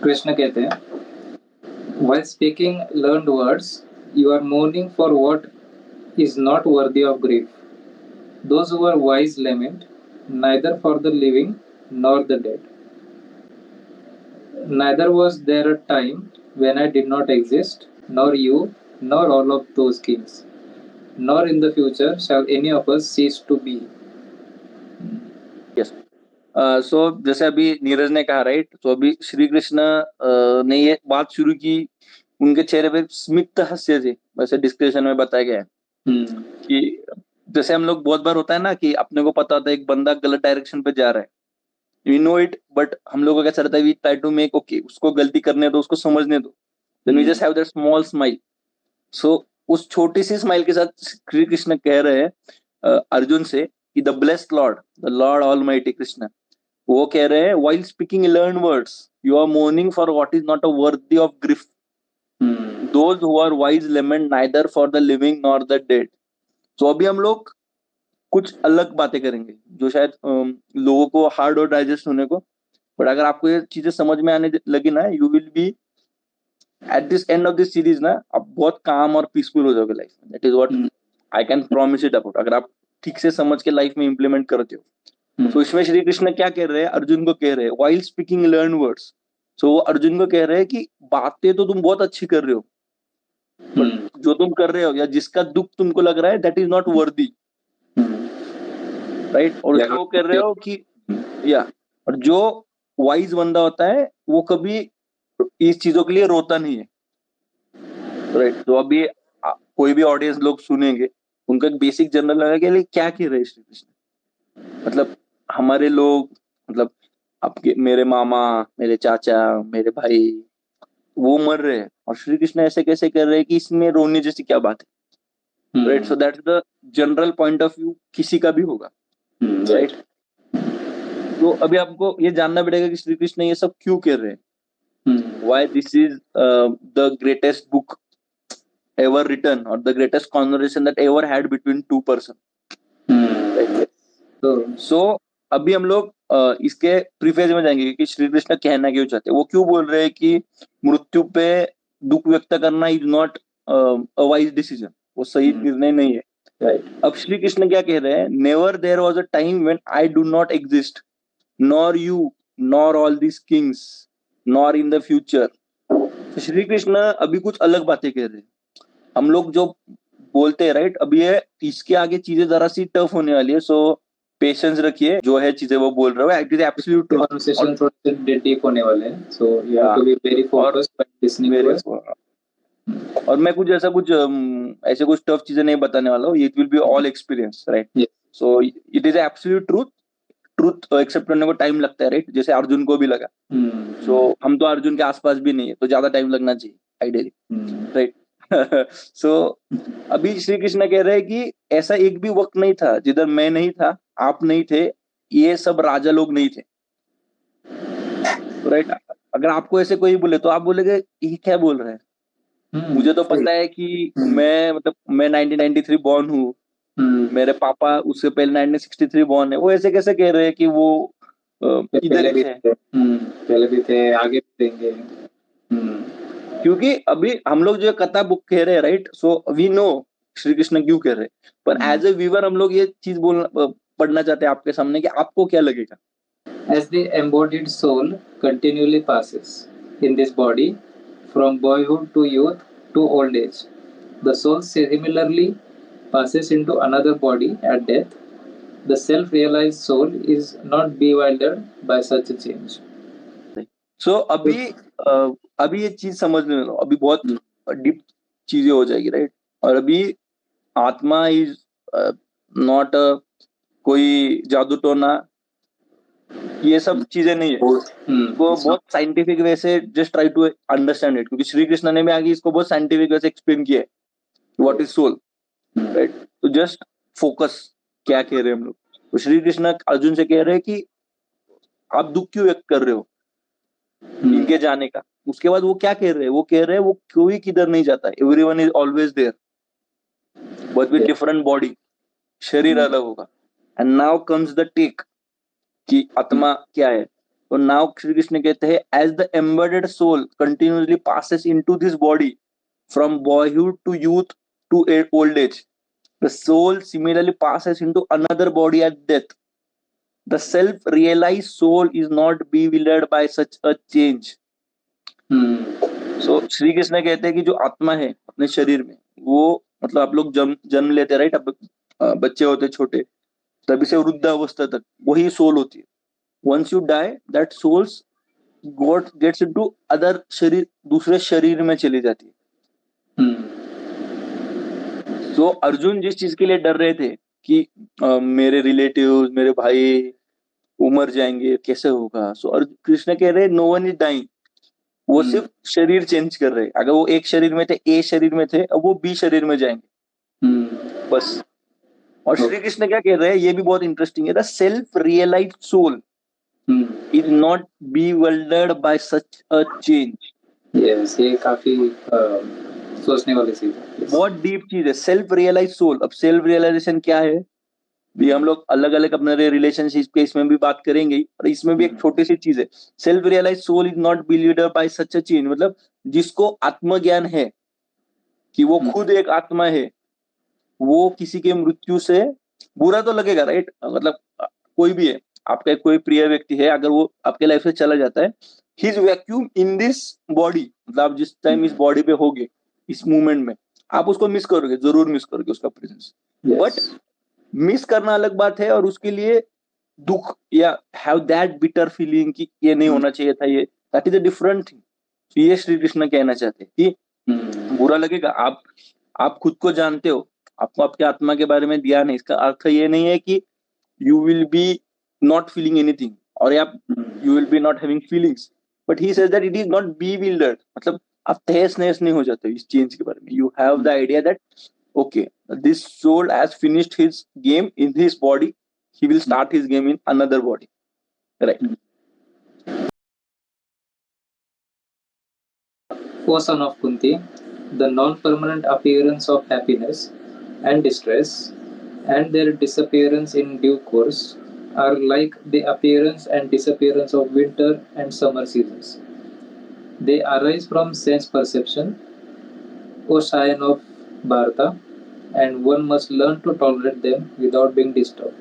कृष्ण कहते हैं, while speaking learned words, you are mourning for what is not worthy of grief. Those who are wise lament, neither for the living nor the dead. Neither was there a time when I did not exist, nor you, nor all of those kings, nor in the future shall any of us cease to be. Yes so जैसे अभी नीरज ने कहा right, तो अभी श्री कृष्ण ने ये बात शुरू की, उनके चेहरे पे स्मित हास्य थे, वैसे डिस्कशन में बताया गया है कि जैसे हम लोग बहुत बार होता है ना कि अपने को पता होता है एक बंदा गलत डायरेक्शन पे जा रहा है, वी नो इट, बट हम लोगों का कैसा रहता है, we try to make okay उसको गलती करने दो, उसको समझने दो, then we just have that small smile. So उस छोटी सी स्माइल के साथ श्री कृष्ण कह रहे हैं अर्जुन से कि the blessed Lord, the Lord almighty Krishna, वो कह रहे हैं while speaking learned words you are mourning for what is not a worthy of grief. Those who are wise lament neither for the living nor the dead. So अभी हम लोग कुछ अलग बातें करेंगे जो शायद लोगों को हार्ड और डाइजेस्ट होने को, बट अगर आपको ये चीजें समझ में आने लगी ना, you will be at this end of this series ना, आप बहुत काम और पीसफुल हो जाओगे लाइफ में. That is what I can promise it about, अगर आप ठीक से समझ के लाइफ में इंप्लीमेंट करते हो. तो इसमें श्री कृष्ण क्या कह रहे हैं, अर्जुन को कह रहे हैं while speaking learned words. सो वो अर्जुन को कह रहे हैं कि बातें तो तुम बहुत अच्छी कर रहे हो, but जो तुम कर रहे हो या जिसका दुख तुमको लग रहा है that is not worthy, right. और उसको कह रहे हो कि या, और जो वाइज बंदा होता है वो कभी इस चीजों के लिए रोता नहीं है, राइट. तो अभी कोई भी ऑडियंस लोग सुनेंगे, उनका एक बेसिक जनरल लगेगा कि क्या कह रहे हैं श्री कृष्ण. मतलब हमारे लोग, मतलब आपके मेरे मामा, मेरे चाचा, मेरे भाई, वो मर रहे हैं और श्री कृष्ण ऐसे कैसे कर रहे हैं कि इसमें रोने जैसी क्या बात है, right. So that's the general point of view किसी का भी होगा, राइट. तो अभी आपको ये जानना पड़ेगा कि श्री कृष्ण ये सब क्यों कर रहे हैं, why this is the greatest book ever written और the greatest conversation that ever had between two person. So अभी हम लोग इसके प्रीफेज में जाएंगे कि श्री कृष्ण कहना क्यों चाहते हैं, वो क्यों बोल रहे हैं कि मृत्यु पे दुख व्यक्त करना is not a wise decision, वो सही निर्णय नहीं है, राइट. अब श्री कृष्ण क्या कह रहे हैं, never there was a time when I do not exist, nor you, nor all this kings, nor in the future. तो श्री कृष्ण अभी कुछ अलग बातें कह रहे हैं. हम लोग जो बोलते हैं राइट, अभी ये इसके आगे चीजें जरा सी टफ होने वाली है, सो पेशेंस रखिए, जो है चीजें वो बोल रहे हो it is absolute true. Conversation थोड़े डीप होने वाले हैं, so you have to be very focused when listening to us. और मैं कुछ ऐसा कुछ ऐसे कुछ टफ चीजें नहीं बताने वाला हूँ, it will be all experience, right. So it is absolute truth accept करने को टाइम लगता है, राइट, जैसे अर्जुन को भी लगा. सो हम तो अर्जुन के आसपास भी नहीं है, तो ज्यादा टाइम लगना चाहिए आइडियली, राइट. सो अभी श्री कृष्ण कह रहे हैं कि ऐसा एक भी वक्त नहीं था जिधर मैं नहीं था, आप नहीं थे, ये सब राजा लोग नहीं थे, राइट. अगर आपको ऐसे कोई बोले तो आप बोलेगे ये क्या बोल रहे हैं, मुझे तो पता है कि मैं 1993 बॉर्न हूँ, मेरे पापा उससे पहले 1963 बॉर्न है, वो ऐसे कैसे कह रहे हैं कि वो इधर ही थे, पहले भी थे, आगे भी देंगे. क्योंकि अभी हम लोग जो कथा बुक कह रहे हैं, right, so we know Shri Krishna क्यों कह रहे हैं, पर एज ए व्यूअर हम लोग ये चीज पढ़ना चाहते हैं आपके सामने कि आपको क्या लगेगा. As the embodied soul continually passes in this body from boyhood to youth to old age, the soul similarly passes into another body at death. The self-realized soul is not bewildered by such a change. So अभी ये चीज समझने लो, अभी बहुत deep चीजें हो जाएगी, right. और अभी आत्मा इज नॉट कोई जादू टोना, ये सब चीजें नहीं है. वो बहुत साइंटिफिक वे से just try to understand it, क्योंकि श्री कृष्ण ने भी आगे इसको बहुत साइंटिफिक वे से एक्सप्लेन किया है व्हाट इज सोल, राइट. तो जस्ट फोकस क्या कह रहे हैं हम लोग. तो श्री कृष्ण अर्जुन से कह रहे हैं कि आप दुख क्यों व्यक्त कर रहे हो इनके जाने का. उसके बाद वो क्या कह रहे हैं, वो कह रहे हैं वो कोई किधर नहीं जाता, everyone is always there but with different body, शरीर अलग होगा. And now comes the take कि आत्मा क्या है. तो नाउ श्री कृष्ण कहते हैं as the embedded soul continuously passes into this body from boyhood to youth to old age, the soul similarly passes into another body at death. The self-realized soul is not bewildered by such a change. So Shri Krishna कहते हैं कि जो आत्मा है अपने शरीर में, वो मतलब आप लोग जन्म लेते हैं, राइट? अब बच्चे होते छोटे, तभी से वृद्धावस्था तक वही सोल होती है. Once you die, that souls gets into other शरीर, दूसरे शरीर में चली जाती है. So अर्जुन जिस चीज के लिए डर रहे थे कि मेरे रिलेटिव्स, मेरे भाई उमर जाएंगे, कैसे होगा, सो और कृष्ण कह रहे नो वन इज डाइंग. वो सिर्फ शरीर चेंज कर रहे. अगर वो एक शरीर में थे, ए शरीर में थे, अब वो बी शरीर में जाएंगे, बस. और श्री कृष्ण क्या कह रहे हैं, ये भी बहुत इंटरेस्टिंग है. The self realised soul is not bewildered by such a change. Yes, ये काफी सोचने वाली चीज है. बहुत डीप चीज है सेल्फ रियलाइज सोल. अब सेल्फ रियलाइजेशन क्या है, भी हम लोग अलग अलग अपने रिलेशनशिप के इसमें भी बात करेंगे, और इसमें भी एक छोटी सी चीज है. Self realise soul is not believed by such a change. मतलब जिसको आत्मज्ञान है कि वो खुद एक आत्मा है, वो किसी के मृत्यु से बुरा तो लगेगा, राइट? मतलब कोई भी है, आपका कोई प्रिय व्यक्ति है, अगर वो आपके लाइफ से चला जाता है, his vacuum in this body, मतलब आप जिस टाइम इस बॉडी पे होगे, इस मूवमेंट में आप उसको मिस करोगे, जरूर मिस करोगे उसका प्रेजेंस. बट मिस करना अलग बात है, और उसके लिए दुख या हैव दैट बिटर फीलिंग कि ये नहीं होना चाहिए था, ये that is a different thing. ये श्री कृष्ण कहना चाहते हैं कि बुरा लगेगा, आप खुद को जानते हो, आपको आपके आत्मा के बारे में ज्ञान है. इसका अर्थ ये नहीं है कि you will be not feeling anything, और आप you will be not having feelings. But he says that it is not bewildered. मतलब आप तहस नहस नहीं हो जाते इस चेंज के बारे में. You have the idea that okay, this soul has finished his game in his body, he will start his game in another body, right? O son of Kunti, the non-permanent appearance of happiness and distress and their disappearance in due course are like the appearance and disappearance of winter and summer seasons. They arise from sense perception, O scion of Bharata, and one must learn to tolerate them without being disturbed.